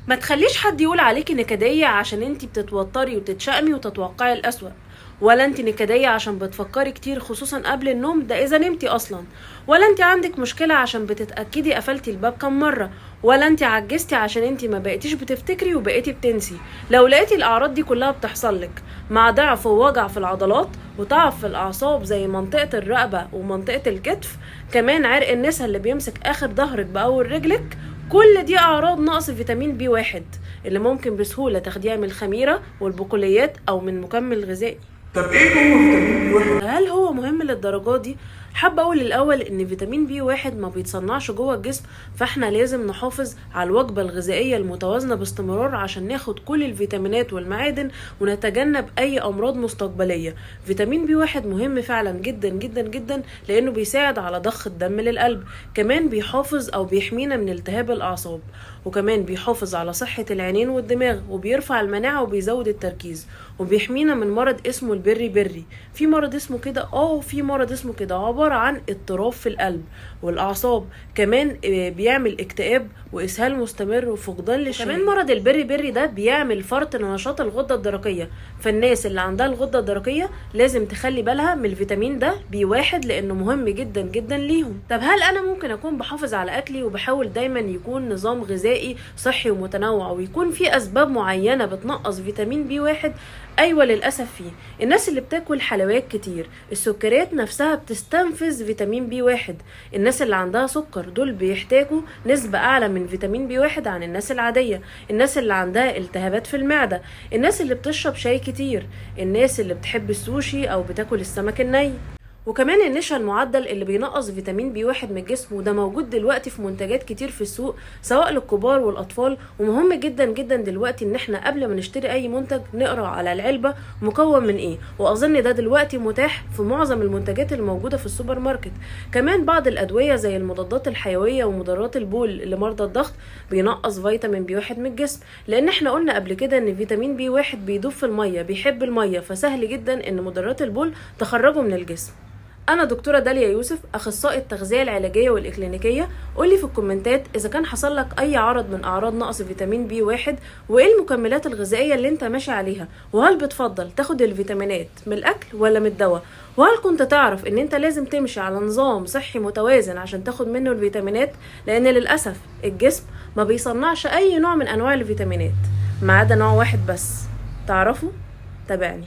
ما تخليش حد يقول عليكي نكدية عشان انتي بتتوتري وتتشائمي وتتوقعي الأسوأ، ولا انتي نكدية عشان بتفكري كتير خصوصا قبل النوم، ده اذا نمتي اصلا، ولا انتي عندك مشكلة عشان بتتأكدي قفلتي الباب كم مرة، ولا انتي عجزتي عشان انتي ما بقيتيش بتفتكري وبقيتي بتنسي. لو لقيتي الاعراض دي كلها بتحصلك مع ضعف ووجع في العضلات وضعف في الاعصاب زي منطقة الرقبة ومنطقة الكتف، كمان عرق النسا اللي بيمسك اخر ظهرك باول رجلك، كل دي اعراض نقص فيتامين بي واحد اللي ممكن بسهولة تاخديها من الخميرة والبقوليات او من مكمل غذائي. طب ايه هو فيتامين بي واحد؟ هل هو مهم للدرجات دي؟ حابة اقول الاول ان فيتامين بي واحد ما بيتصنعش جوه الجسم، فاحنا لازم نحافظ على الوجبة الغذائية المتوازنة باستمرار عشان ناخد كل الفيتامينات والمعادن ونتجنب اي امراض مستقبلية. فيتامين بي واحد مهم فعلا جدا جدا جدا لانه بيساعد على ضخ الدم للقلب، كمان بيحافظ او بيحمينا من التهاب الاعصاب، وكمان بيحافظ على صحة العينين والدماغ، وبيرفع المناعة وبيزود التركيز، وبيحمينا من مرض اسمه البري. في مرض اسمه كده، في مرض اسمه كده عبارة عن اضطراب في القلب والاعصاب، كمان بيعمل اكتئاب واسهال مستمر وفقدان للشهية. كمان مرض البري ده بيعمل فرط لنشاط الغدة الدرقية، فالناس اللي عندها الغدة الدرقية لازم تخلي بالها من الفيتامين ده بي واحد لانه مهم جدا جدا ليهم. طب هل انا ممكن اكون بحافظ على اكلي وبحاول دايما يكون نظام غذائي صحي ومتنوع ويكون في اسباب معينة بتنقص فيتامين بي واحد؟ ايوه للاسف فيه. الناس اللي بتاكل حلويات كتير، السكريات نفسها بتستنفذ فيتامين بي واحد، الناس اللي عندها سكر دول بيحتاجوا نسبة اعلى من فيتامين بي واحد عن الناس العادية، الناس اللي عندها التهابات في المعدة، الناس اللي بتشرب شاي كتير، الناس اللي بتحب السوشي او بتاكل السمك الني، وكمان النشا المعدل اللي بينقص فيتامين بي واحد من الجسم، وده موجود دلوقتي في منتجات كتير في السوق سواء للكبار والاطفال. ومهم جدا جدا دلوقتي ان احنا قبل ما نشتري اي منتج نقرا على العلبة مكون من ايه، واظن ده دلوقتي متاح في معظم المنتجات اللي موجودة في السوبر ماركت. كمان بعض الادوية زي المضادات الحيوية ومضادات البول لمرضى الضغط بينقص فيتامين بي واحد من الجسم، لان احنا قلنا قبل كده ان فيتامين بي واحد بيدوب في المية، بيحب المية، فسهل جدا ان مضادات البول تخرجه من الجسم. انا دكتوره داليا يوسف، اخصائي التغذيه العلاجيه والاكلينيكيه. قولي في الكومنتات اذا كان حصل لك اي عرض من اعراض نقص فيتامين بي واحد، وايه المكملات الغذائيه اللي انت ماشي عليها، وهل بتفضل تاخد الفيتامينات من الاكل ولا من الدواء، وهل كنت تعرف ان انت لازم تمشي على نظام صحي متوازن عشان تاخد منه الفيتامينات، لان للاسف الجسم ما بيصنعش اي نوع من انواع الفيتامينات ما عدا نوع واحد بس. تعرفوا؟ تابعني.